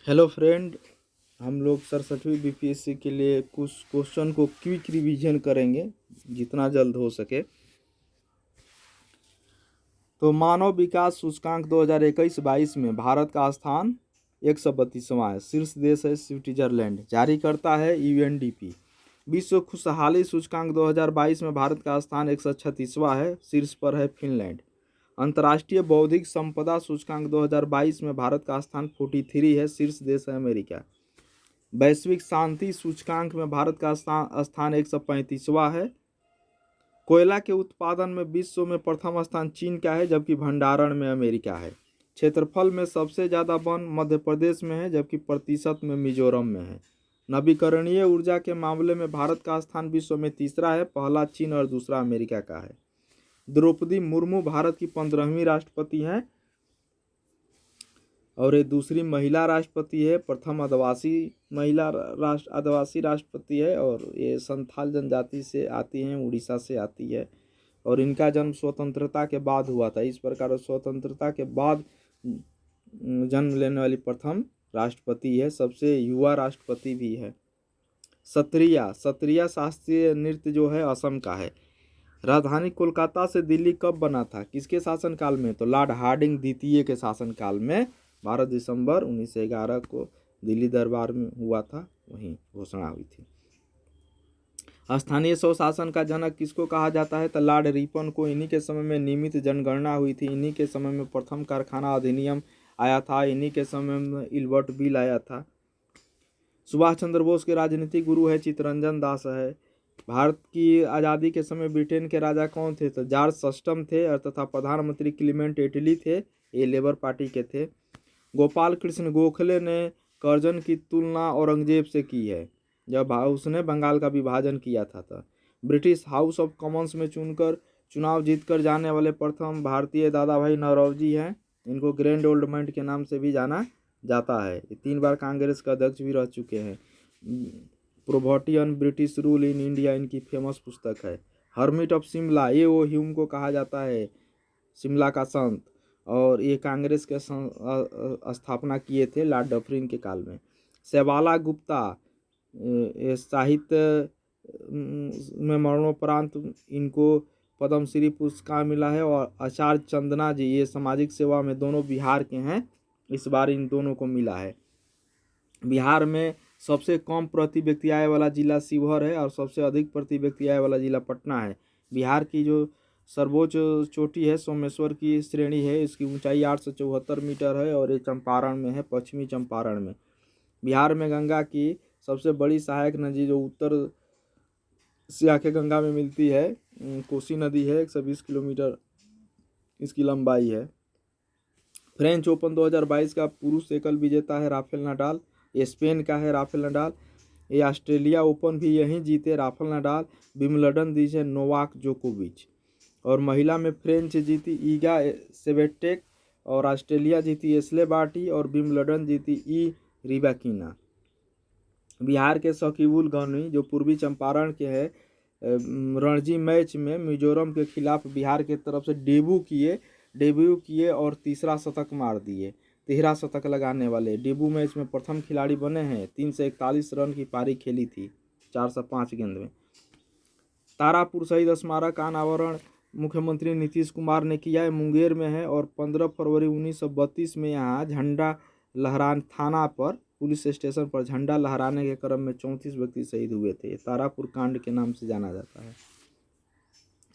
Hello friend, हम लोग 67वीं BPSC के लिए कुछ क्वेश्चन को क्विक रिवीजन करेंगे जितना जल्द हो सके। तो मानव विकास सूचकांक 2021-22 में भारत का स्थान 132वां है। शीर्ष देश है स्विट्जरलैंड। जारी करता है यूएनडीपी। विश्व खुशहाली सूचकांक 2022 में भारत का स्थान 136वां है। शीर्ष पर है फिनलैंड। अंतर्राष्ट्रीय बौद्धिक संपदा सूचकांक 2022 में भारत का स्थान 43 है। शीर्ष देश है अमेरिका। वैश्विक शांति सूचकांक में भारत का स्थान 135वां है। कोयला के उत्पादन में विश्व में प्रथम स्थान चीन का है, जबकि भंडारण में अमेरिका है। क्षेत्रफल में सबसे ज़्यादा वन मध्य प्रदेश में है, जबकि प्रतिशत में मिजोरम में है। नवीकरणीय ऊर्जा के मामले में भारत का स्थान विश्व में तीसरा है। पहला चीन और दूसरा अमेरिका का है। द्रौपदी मुर्मू भारत की 15वीं राष्ट्रपति हैं और ये दूसरी महिला राष्ट्रपति है। प्रथम आदिवासी राष्ट्रपति है और ये संथाल जनजाति से आती हैं, उड़ीसा से आती है और इनका जन्म स्वतंत्रता के बाद हुआ था। इस प्रकार स्वतंत्रता के बाद जन्म लेने वाली प्रथम राष्ट्रपति है। सबसे युवा राष्ट्रपति भी है। सत्रिया शास्त्रीय नृत्य जो है असम का है। राजधानी कोलकाता से दिल्ली कब बना था? किसके शासनकाल में? तो लॉर्ड हार्डिंग द्वितीय के शासनकाल में 12 दिसंबर 1911 को दिल्ली दरबार में हुआ था, वहीं घोषणा हुई थी। स्थानीय स्वशासन का जनक किसको कहा जाता है? तो लॉर्ड रिपन को। इन्हीं के समय में नियमित जनगणना हुई थी। इन्हीं के समय में प्रथम कारखाना अधिनियम आया था। इन्हीं के समय में इल्बर्ट बिल आया था। सुभाष चंद्र बोस के राजनीतिक गुरु है चित्तरंजन दास है। भारत की आज़ादी के समय ब्रिटेन के राजा कौन थे? तो जॉर्ज सस्टम थे और तथा प्रधानमंत्री क्लीमेंट एटली थे। ये लेबर पार्टी के थे। गोपाल कृष्ण गोखले ने कर्जन की तुलना औरंगजेब से की है जब उसने बंगाल का विभाजन किया था। ब्रिटिश हाउस ऑफ कॉमन्स में चुनाव जीतकर जाने वाले प्रथम भारतीय दादा भाई नौरोजी हैं। इनको ग्रैंड ओल्ड मैन के नाम से भी जाना जाता है। ये 3 बार कांग्रेस का अध्यक्ष भी रह चुके हैं। Poverty and British rule in India इनकी फेमस पुस्तक है। हर्मिट ऑफ शिमला, ये वो ह्यूम को कहा जाता है, शिमला का संत, और ये कांग्रेस के स्थापना किए थे लॉर्ड डफरिन के काल में। शैवाला गुप्ता साहित्य में मरणोपरांत इनको पद्मश्री पुरस्कार मिला है। और आचार्य चंदना जी, ये सामाजिक सेवा में दोनों बिहार के हैं, इस बार इन दोनों को मिला है। बिहार में सबसे कम प्रति व्यक्ति आय वाला जिला शिवहर है और सबसे अधिक प्रति व्यक्ति आय वाला जिला पटना है। बिहार की जो सर्वोच्च चोटी है सोमेश्वर की श्रेणी है, इसकी ऊंचाई 874 मीटर है और ये चंपारण में है, पश्चिमी चंपारण में। बिहार में गंगा की सबसे बड़ी सहायक नदी जो उत्तर से आके गंगा में मिलती है, कोसी नदी है। 120 किलोमीटर इसकी लंबाई है। फ्रेंच ओपन 2022 का पुरुष एकल विजेता है राफेल नडाल। ये स्पेन का है राफेल नडाल। ये ऑस्ट्रेलिया ओपन भी यहीं जीते राफेल नडाल। विम्बलडन जीते नोवाक जोकोविच। और महिला में फ्रेंच जीती ईगा स्विएटेक और ऑस्ट्रेलिया जीती एशले बार्टी और विम्बलडन जीती रिबैकिना। बिहार के शकीबुल गनी जो पूर्वी चंपारण के हैं, रणजी मैच में मिजोरम के खिलाफ बिहार के तरफ से डेब्यू किए और तीसरा शतक मार दिए। 13 शतक लगाने वाले डेब्यू मैच में प्रथम खिलाड़ी बने हैं। 341 रन की पारी खेली थी 405 गेंद में। तारापुर शहीद स्मारक का अनावरण मुख्यमंत्री नीतीश कुमार ने किया है, मुंगेर में है। और 15 फरवरी 1932 में यहाँ झंडा लहरान थाना पर पुलिस स्टेशन पर झंडा लहराने के क्रम में 34 व्यक्ति शहीद हुए थे। तारापुर कांड के नाम से जाना जाता है।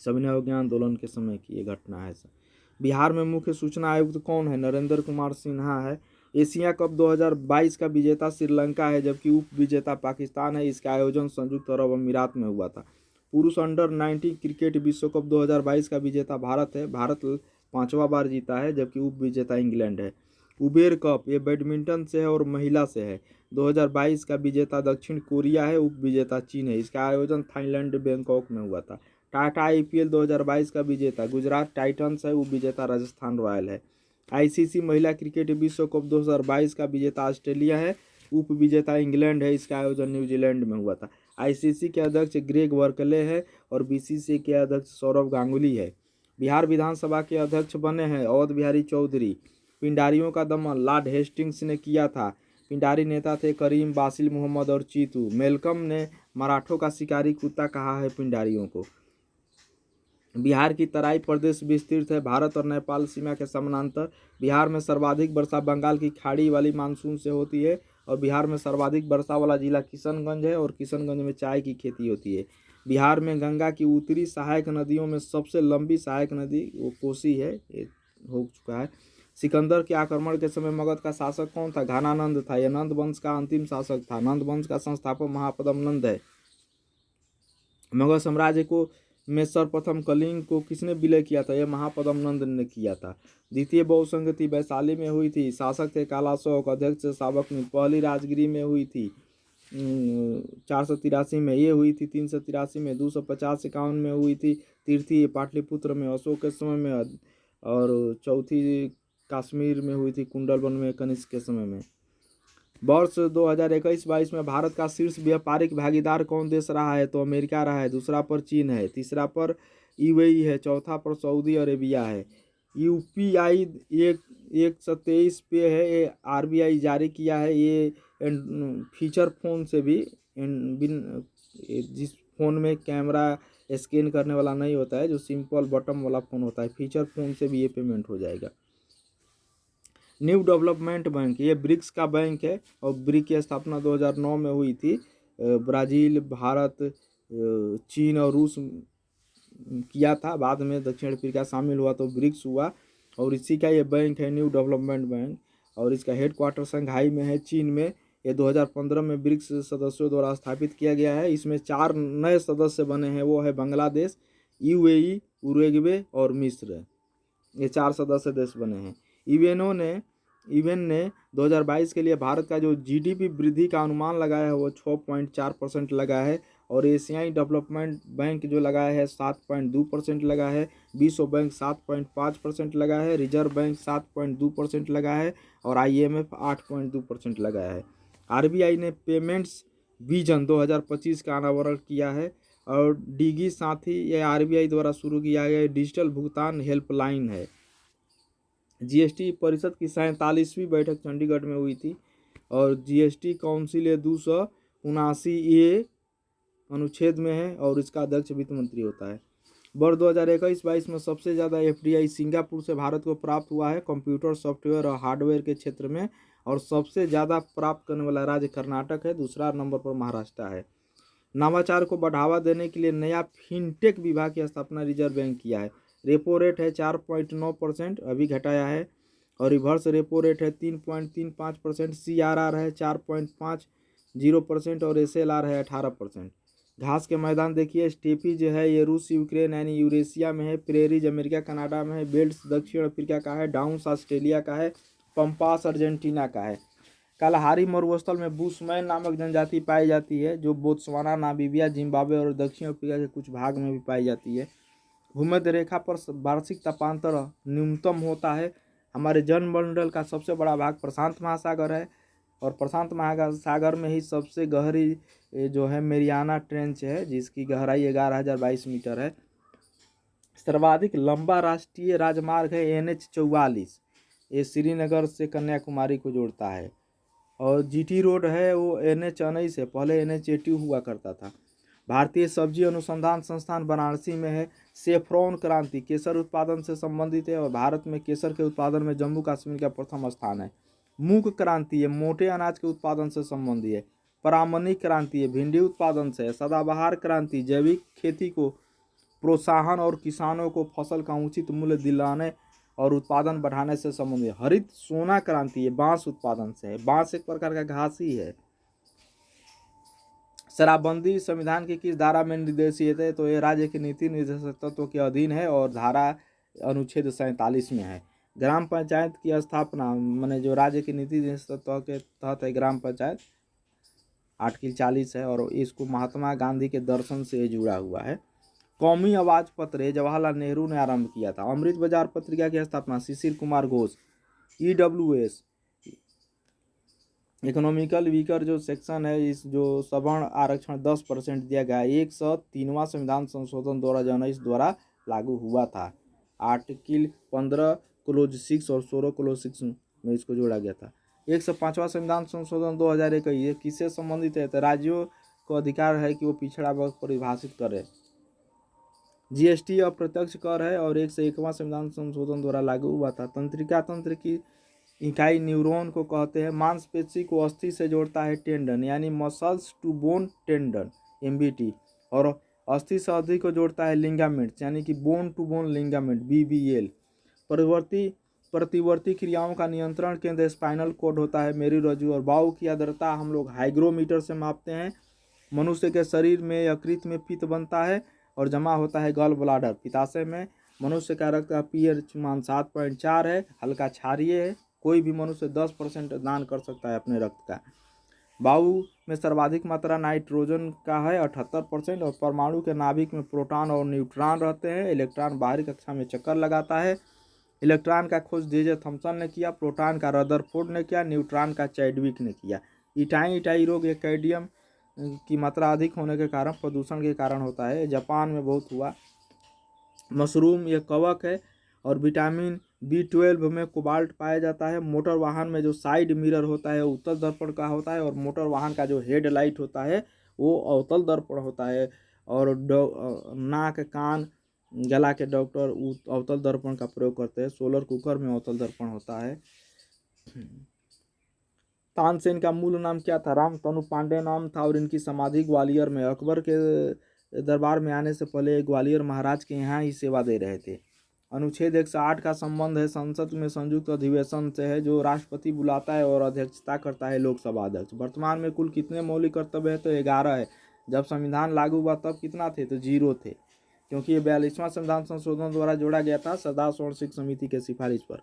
सविनय अवज्ञा आंदोलन के समय की ये घटना है। बिहार में मुख्य सूचना आयुक्त कौन है? नरेंद्र कुमार सिन्हा है। एशिया कप 2022 का विजेता श्रीलंका है, जबकि उप विजेता पाकिस्तान है। इसका आयोजन संयुक्त अरब अमीरात में हुआ था। पुरुष अंडर 19 क्रिकेट विश्व कप 2022 का विजेता भारत है। भारत 5वां बार जीता है, जबकि उप विजेता इंग्लैंड है। उबेर कप ये बैडमिंटन से है और महिला से है। 2022 का विजेता दक्षिण कोरिया है, उप विजेता चीन है। इसका आयोजन थाईलैंड बैंकॉक में हुआ था। टाटा आईपीएल 2022 का विजेता गुजरात टाइटंस है, उप विजेता राजस्थान रॉयल है। आईसीसी महिला क्रिकेट विश्व कप 2022 का विजेता ऑस्ट्रेलिया है, उप विजेता इंग्लैंड है। इसका आयोजन न्यूजीलैंड में हुआ था। आईसीसी के अध्यक्ष ग्रेग वर्कले है और बीसीसीआई के अध्यक्ष सौरव गांगुली है। बिहार विधानसभा के अध्यक्ष बने हैं अवध बिहारी चौधरी। पिंडारियों का दमन लॉर्ड हेस्टिंग्स ने किया था। पिंडारी नेता थे करीम, बासिल मोहम्मद और चीतू। मेलकम ने मराठों का शिकारी कुत्ता कहा है पिंडारियों को। बिहार की तराई प्रदेश विस्तृत है भारत और नेपाल सीमा के समानांतर। बिहार में सर्वाधिक वर्षा बंगाल की खाड़ी वाली मानसून से होती है और बिहार में सर्वाधिक वर्षा वाला जिला किशनगंज है और किशनगंज में चाय की खेती होती है। बिहार में गंगा की उत्तरी सहायक नदियों में सबसे लंबी सहायक नदी वो कोसी है, ये हो चुका है। सिकंदर के आक्रमण के समय मगध का शासक कौन था? घनानंद था। यह नंद वंश का अंतिम शासक था। नंद वंश का संस्थापक महापद्म नंद है। मगध साम्राज्य को में सर्वप्रथम कलिंग को किसने विलय किया था? यह महापद्म नंद ने किया था। द्वितीय बहुसंगति वैशाली में हुई थी। शासक थे कालाशोक, अध्यक्ष साबकनी। पहली राजगिरी में हुई थी 483 में, ये हुई थी 383 में, 250-51 में हुई थी तीर्थी पाटलिपुत्र में अशोक के समय में, और चौथी कश्मीर में हुई थी कुंडलवन में कनिष्क के समय में। वर्ष 2021-22 में भारत का शीर्ष व्यापारिक भागीदार कौन देश रहा है? तो अमेरिका रहा है। दूसरा पर चीन है। तीसरा पर यूएई है। चौथा पर सऊदी अरेबिया है। यूपीआई 123 पे है, ये आरबीआई जारी किया है। ये फीचर फ़ोन से भी जिस फ़ोन में कैमरा स्कैन करने वाला नहीं होता है, जो सिंपल बटन वाला फ़ोन होता है, फीचर फ़ोन से भी ये पेमेंट हो जाएगा। न्यू डेवलपमेंट बैंक, ये ब्रिक्स का बैंक है और ब्रिक की स्थापना 2009 में हुई थी। ब्राज़ील, भारत, चीन और रूस किया था, बाद में दक्षिण अफ्रीका शामिल हुआ तो ब्रिक्स हुआ, और इसी का ये बैंक है न्यू डेवलपमेंट बैंक, और इसका हेडक्वार्टर शंघाई में है, चीन में। ये 2015 में ब्रिक्स सदस्यों द्वारा स्थापित किया गया है। इसमें 4 नए सदस्य बने हैं, वो है बांग्लादेश, यूएई, उरुग्वे और मिस्र। ये 4 सदस्य देश बने हैं। यूएन ने 2022 के लिए भारत का जो जीडीपी वृद्धि का अनुमान लगाया है वो 6.4% लगा है, और एशियाई डेवलपमेंट बैंक जो लगाया है 7.2% लगा है, विश्व बैंक 7.5% लगा है, रिजर्व बैंक 7.2% लगा है, और आईएमएफ 8.2% लगाया है। आरबीआई ने पेमेंट्स विजन 2025 का अनावरण किया है, और डिगी साथी यह आरबीआई द्वारा शुरू किया गया डिजिटल भुगतान हेल्पलाइन है। जीएसटी परिषद की 47वीं बैठक चंडीगढ़ में हुई थी, और जीएसटी काउंसिल 279A अनुच्छेद में है, और इसका अध्यक्ष वित्त मंत्री होता है। वर्ष 2021-22 में सबसे ज़्यादा एफडीआई सिंगापुर से भारत को प्राप्त हुआ है कंप्यूटर, सॉफ्टवेयर और हार्डवेयर के क्षेत्र में, और सबसे ज़्यादा प्राप्त करने वाला राज्य कर्नाटक है। दूसरा नंबर पर महाराष्ट्र है। नवाचार को बढ़ावा देने के लिए नया फिनटेक विभाग की स्थापना रिजर्व बैंक किया है। रेपो रेट है 4.9%, अभी घटाया है, और रिवर्स रेपो रेट है 3.35%, सीआरआर है 4.50%, और एसएलआर है 18%। घास के मैदान देखिए, स्टेपी जो है ये रूस, यूक्रेन यानी यूरेशिया में है, प्रेरीज अमेरिका कनाडा में है, बेल्ट्स दक्षिण अफ्रीका का है, डाउन्स ऑस्ट्रेलिया का है, पंपास अर्जेंटीना का है। कालाहारी मरुस्थल में बुशमैन नामक जनजाति पाई जाती है, जो बोत्सवाना, नामीबिया, जिम्बाब्वे और दक्षिण अफ्रीका के कुछ भाग में भी पाई जाती है। भूमध्य रेखा पर वार्षिक तापांतर न्यूनतम होता है। हमारे जलमंडल का सबसे बड़ा भाग प्रशांत महासागर है, और प्रशांत महासागर में ही सबसे गहरी जो है मेरियाना ट्रेंच है, जिसकी गहराई 11,022 मीटर है। सर्वाधिक लंबा राष्ट्रीय राजमार्ग है NH-44, ये श्रीनगर से कन्याकुमारी को जोड़ता है। और जीटी रोड है वो NH-19 है, पहले NH-80 हुआ करता था। भारतीय सब्जी अनुसंधान संस्थान बनारसी में है। सेफ्रॉन क्रांति केसर उत्पादन से संबंधित है, और भारत में केसर के उत्पादन में जम्मू कश्मीर का प्रथम स्थान है। मूंग क्रांति है मोटे अनाज के उत्पादन से संबंधित है। परामनिक क्रांति है भिंडी उत्पादन से है। सदाबहार क्रांति जैविक खेती को प्रोत्साहन और किसानों को फसल का उचित मूल्य दिलाने और उत्पादन बढ़ाने से संबंधित है। हरित सोना क्रांति है बांस उत्पादन से है। बांस एक प्रकार का घास ही है। शराबबंदी संविधान की किस धारा में निर्देशित है? तो ये राज्य के नीति निर्देशक तत्व के अधीन है, और धारा अनुच्छेद 47 में है। ग्राम पंचायत की स्थापना माने जो राज्य की नीति निर्देशक तत्व के तहत है ग्राम पंचायत, आर्टिकल 40 है, और इसको महात्मा गांधी के दर्शन से जुड़ा हुआ है। कौमी आवाज पत्र जवाहरलाल नेहरू ने आरंभ किया था। अमृत बाजार पत्रिका की स्थापना Shishir Kumar Ghosh. EWS economical weaker जो सेक्शन है, इस जो सवर्ण आरक्षण 10% दिया गया है, 103वां संविधान संशोधन 2019 द्वारा लागू हुआ था। आर्टिकल 15 क्लोज 6 और 16 क्लोज 6 में इसको जोड़ा गया था। 105वां संविधान संशोधन 2021 ये किससे संबंधित है? तो राज्यों को अधिकार है कि वो पिछड़ा वर्ग परिभाषित करे। जीएसटी अप्रत्यक्ष कर है और 101वां संविधान संशोधन द्वारा लागू हुआ था। तंत्रिका तंत्र की इकाई न्यूरॉन को कहते हैं। मांसपेशी को अस्थि से जोड़ता है टेंडन यानी muscles to bone tendon MBT, और अस्थि से अस्थि को जोड़ता है लिंगामेंट्स यानी कि bone to bone ligament BBL. प्रतिवर्ती क्रियाओं का नियंत्रण केंद्र स्पाइनल कोड होता है मेरुरज्जु, और वायु की आर्द्रता हम लोग हाइग्रोमीटर से मापते हैं। मनुष्य के शरीर में यकृत में पित्त बनता है और जमा होता है गॉल ब्लाडर पित्ताशय में। मनुष्य का रक्त का पीएच मान 7.4 है, हल्का क्षारीय है। कोई भी मनुष्य 10% दान कर सकता है अपने रक्त का। वायु में सर्वाधिक मात्रा नाइट्रोजन का है 78%, और परमाणु के नाभिक में प्रोटॉन और न्यूट्रॉन रहते हैं। इलेक्ट्रॉन बाहरी कक्षा में चक्कर लगाता है। इलेक्ट्रॉन का खोज जे थॉमसन ने किया, प्रोटॉन का रदरफोर्ड ने किया, न्यूट्रॉन का चैडविक ने किया। इटाई रोग ये कैडियम की मात्रा अधिक होने के कारण प्रदूषण के कारण होता है। जापान में बहुत हुआ। मशरूम ये कवक है, और विटामिन B12 में कोबाल्ट पाया जाता है। मोटर वाहन में जो साइड मिरर होता है उत्तल दर्पण का होता है, और मोटर वाहन का जो हेडलाइट होता है वो अवतल दर्पण होता है। और नाक कान गला के डॉक्टर अवतल दर्पण का प्रयोग करते हैं। सोलर कुकर में अवतल दर्पण होता है। तानसेन का मूल नाम क्या था? राम तनु पांडे नाम था, और इनकी समाधि ग्वालियर में। अकबर के दरबार में आने से पहले ग्वालियर महाराज के यहाँ ही सेवा दे रहे थे। अनुच्छेद 108 का संबंध है संसद में संयुक्त अधिवेशन से है, जो राष्ट्रपति बुलाता है और अध्यक्षता करता है लोकसभा अध्यक्ष। वर्तमान में कुल कितने मौलिक कर्तव्य है? तो 11 है। जब संविधान लागू हुआ तब कितना थे? तो 0 थे, क्योंकि ये 42वां संविधान संशोधन द्वारा जोड़ा गया था सरदार स्वर्ण सिंह समिति के सिफारिश पर।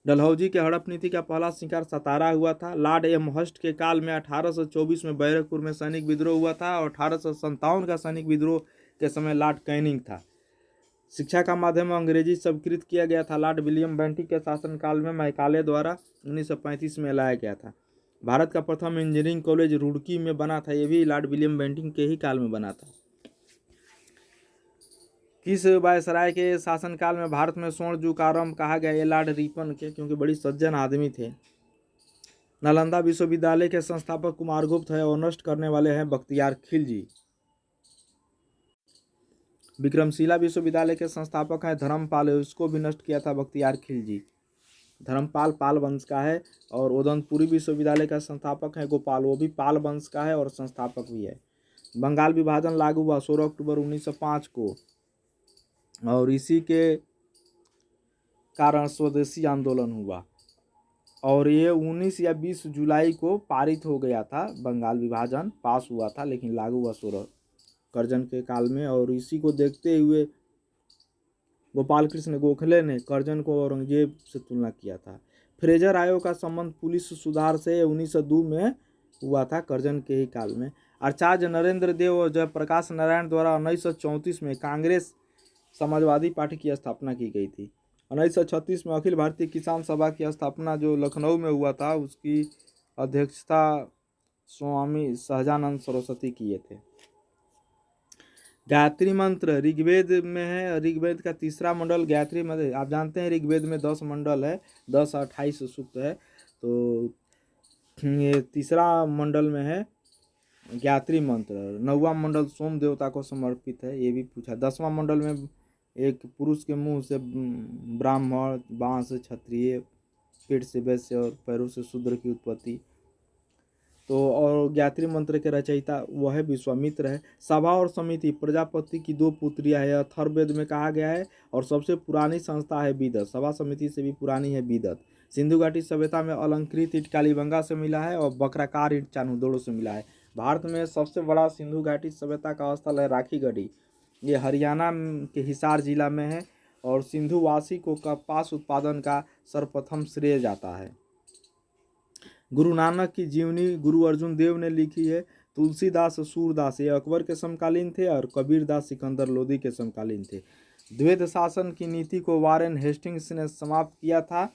डलहौजी के हड़प नीति का पहला शिकार सतारा हुआ था। लॉर्ड एम हस्ट के काल में 1824 में बैरकपुर में सैनिक विद्रोह हुआ था, और 1857 का सैनिक विद्रोह के समय लॉर्ड कैनिंग था। शिक्षा का माध्यम अंग्रेजी स्वीकृत किया गया था लॉर्ड विलियम बेंटिक के शासनकाल में। मैकाले द्वारा 1935 में लाया गया था। भारत का प्रथम इंजीनियरिंग कॉलेज रुड़की में बना था, ये भी लॉर्ड विलियम बेंटिक के ही काल में बना था। किस वायसराय के शासनकाल में भारत में स्वर्ण जुग का आरंभ कहा गया? ये लॉर्ड रिपन के, क्योंकि बड़ी सज्जन आदमी थे। नालंदा विश्वविद्यालय के संस्थापक कुमार गुप्त है, और नष्ट करने वाले हैं बख्तियार खिलजी। विक्रमशिला विश्वविद्यालय के संस्थापक हैं धर्मपाल, उसको भी नष्ट किया था बख्तियार खिलजी। धर्मपाल पाल वंश का है। और उदयपुरी विश्वविद्यालय का संस्थापक है गोपाल, वो भी पाल वंश का है और संस्थापक भी है। बंगाल विभाजन लागू हुआ 16 अक्टूबर 1905 को, और इसी के कारण स्वदेशी आंदोलन हुआ, और ये 19 या 20 जुलाई को पारित हो गया था। बंगाल विभाजन पास हुआ था, लेकिन लागू हुआ 16 करजन के काल में। और इसी को देखते हुए गोपाल कृष्ण गोखले ने करजन को औरंगजेब से तुलना किया था। फ्रेजर आयोग का संबंध पुलिस सुधार से 1902 में हुआ था, करजन के ही काल में। आचार्य नरेंद्र देव और जयप्रकाश नारायण द्वारा 1934 में कांग्रेस समाजवादी पार्टी की स्थापना की गई थी। 1936 में अखिल भारतीय किसान सभा की स्थापना जो लखनऊ में हुआ था, उसकी अध्यक्षता स्वामी सहजानंद सरस्वती किए थे। गायत्री मंत्र ऋग्वेद में है। ऋग्वेद का 3रा मंडल गायत्री मंत्र। आप जानते हैं ऋग्वेद में 10 मंडल है, 10 28 सूक्त है, तो ये 3रा मंडल में है गायत्री मंत्र। 9वां मंडल सोम देवता को समर्पित है, ये भी पूछा। 10वां मंडल में एक पुरुष के मुंह से ब्राह्मण, बांह से क्षत्रिय, पेट से वैश्य और पैरों से शूद्र की उत्पत्ति। तो और गायत्री मंत्र के रचयिता वह है विश्वामित्र है। सभा और समिति प्रजापति की 2 पुत्रियां है, अथर्ववेद में कहा गया है, और सबसे पुरानी संस्था है विदत। सभा समिति से भी पुरानी है विदत। सिंधु घाटी सभ्यता में अलंकृत ईंट कालीबंगा से मिला है, और बकराकार ईंट चान्होदोड़ो से मिला है। भारत में सबसे बड़ा सिंधु घाटी सभ्यता का स्थल है राखीगढ़ी, ये हरियाणा के हिसार जिला में है, और सिंधुवासी को कपास उत्पादन का सर्वप्रथम श्रेय जाता है। गुरु नानक की जीवनी गुरु अर्जुन देव ने लिखी है। तुलसीदास सूरदास ये अकबर के समकालीन थे, और कबीरदास सिकंदर लोदी के समकालीन थे। द्वैध शासन की नीति को वारेन हेस्टिंग्स ने समाप्त किया था।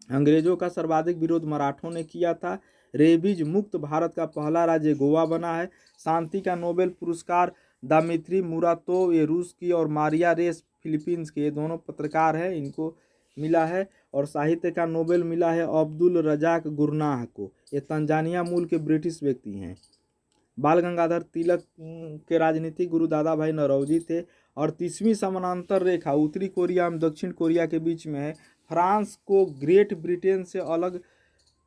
अंग्रेजों का सर्वाधिक विरोध मराठों ने किया था। रेबीज मुक्त भारत का पहला राज्य गोवा बना है। शांति का नोबेल पुरस्कार दामित्री मुरातोव ये रूस की, और मारिया रेस फिलीपींस के, ये दोनों पत्रकार हैं, इनको मिला है और साहित्य का नोबेल मिला है अब्दुल रजाक गुरनाह को। ये तंजानिया मूल के ब्रिटिश व्यक्ति हैं। बाल गंगाधर तिलक के राजनीतिक गुरु दादा भाई नौरोजी थे। और 30वीं समानांतर रेखा उत्तरी कोरिया एवं दक्षिण कोरिया के बीच में है। फ्रांस को ग्रेट ब्रिटेन से अलग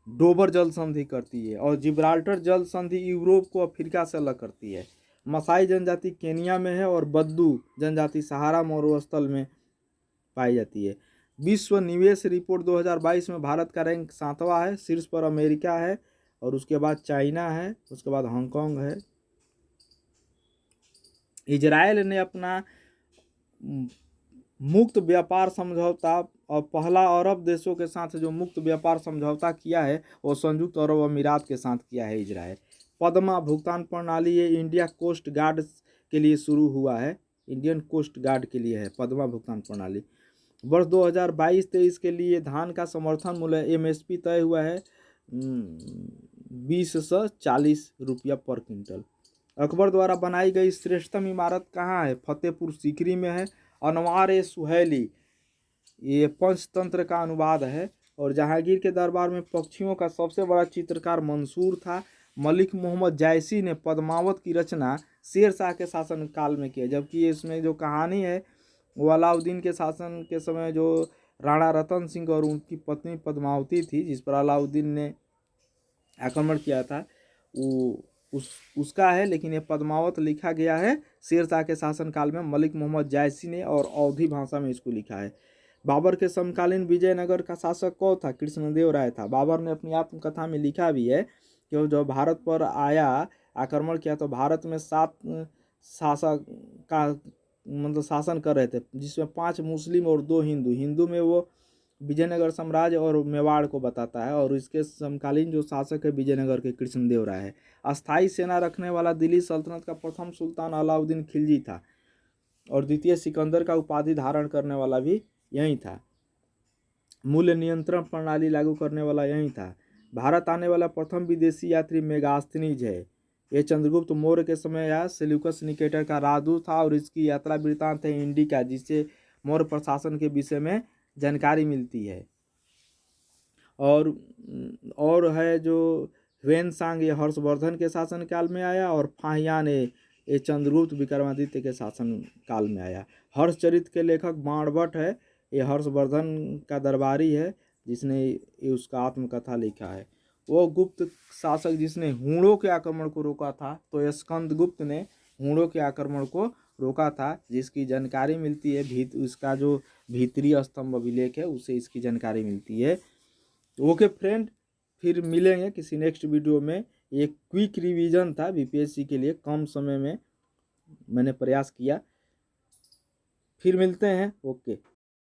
डोबर जल संधि करती है और जिब्राल्टर जल संधि यूरोप को अफ्रीका से अलग करती है। मसाई जनजाति केनिया में है और बद्दू जनजाति सहारा मरुस्थल में पाई जाती है। विश्व निवेश रिपोर्ट 2022 में भारत का रैंक 7वां है। शीर्ष पर अमेरिका है और उसके बाद चाइना है, उसके बाद हांगकांग है। इजराइल ने अपना मुक्त व्यापार समझौता और पहला अरब देशों के साथ जो मुक्त व्यापार समझौता किया है वो संयुक्त अरब अमीरात के साथ किया है इजराइल। पद्मा भुगतान प्रणाली ये इंडिया कोस्ट गार्ड के लिए शुरू हुआ है। इंडियन कोस्ट गार्ड के लिए है पद्मा भुगतान प्रणाली। वर्ष 2022-23 के लिए धान का समर्थन मूल्य MSP तय हुआ है 2040 रुपया पर क्विंटल। अकबर द्वारा बनाई गई श्रेष्ठतम इमारत कहाँ है? फतेहपुर सीकरी में है। अनवार सुहेली ये पंचतंत्र का अनुवाद है। और जहांगीर के दरबार में पक्षियों का सबसे बड़ा चित्रकार मंसूर था। मलिक मोहम्मद जायसी ने पद्मावत की रचना शेर शाह के शासन काल में की है, जबकि इसमें जो कहानी है वो अलाउद्दीन के शासन के समय जो राणा रतन सिंह और उनकी पत्नी पद्मावती थी जिस पर अलाउद्दीन ने आक्रमण किया था वो उसका है। लेकिन ये पद्मावत लिखा गया है शेर शाह के शासनकाल में मलिक मोहम्मद जायसी ने और अवधी भाषा में इसको लिखा है। बाबर के समकालीन विजयनगर का शासक कौन था? कृष्णदेव राय था। बाबर ने अपनी आत्मकथा में लिखा भी है कि जब भारत पर आया आक्रमण किया तो भारत में 7 शासक का मतलब शासन कर रहे थे, जिसमें 5 मुस्लिम और 2 हिंदू। हिंदू में वो विजयनगर साम्राज्य और मेवाड़ को बताता है। और इसके समकालीन जो शासक है विजयनगर के कृष्णदेव राय है। अस्थायी सेना रखने वाला दिल्ली सल्तनत का प्रथम सुल्तान अलाउद्दीन खिलजी था और द्वितीय सिकंदर का उपाधि धारण करने वाला भी यही था। मूल्य नियंत्रण प्रणाली लागू करने वाला यही था। भारत आने वाला प्रथम विदेशी यात्री मेगास्थनीज है। ये चंद्रगुप्त मौर्य के समय या सेल्यूकस निकेटर का राजदूत था और इसकी यात्रा वृत्तांत है इंडिका, जिससे मौर्य प्रशासन के विषय में जानकारी मिलती है। और है जो ह्वेनसांग ये हर्षवर्धन के शासनकाल में आया और फाहियान ये चंद्रगुप्त विक्रमादित्य के शासनकाल में आया। हर्षचरित के लेखक बाणभट्ट है, ये हर्षवर्धन का दरबारी है जिसने ये उसका आत्मकथा लिखा है। वो गुप्त शासक जिसने हूणों के आक्रमण को रोका था, तो स्कंदगुप्त ने हूणों के आक्रमण को रोका था, जिसकी जानकारी मिलती है उसका जो भीतरी स्तंभ अभिलेख है उससे इसकी जानकारी मिलती है। ओके फ्रेंड, फिर मिलेंगे किसी नेक्स्ट वीडियो में। एक क्विक रिवीजन था बीपीएससी के लिए, कम समय में मैंने प्रयास किया। फिर मिलते हैं। ओके।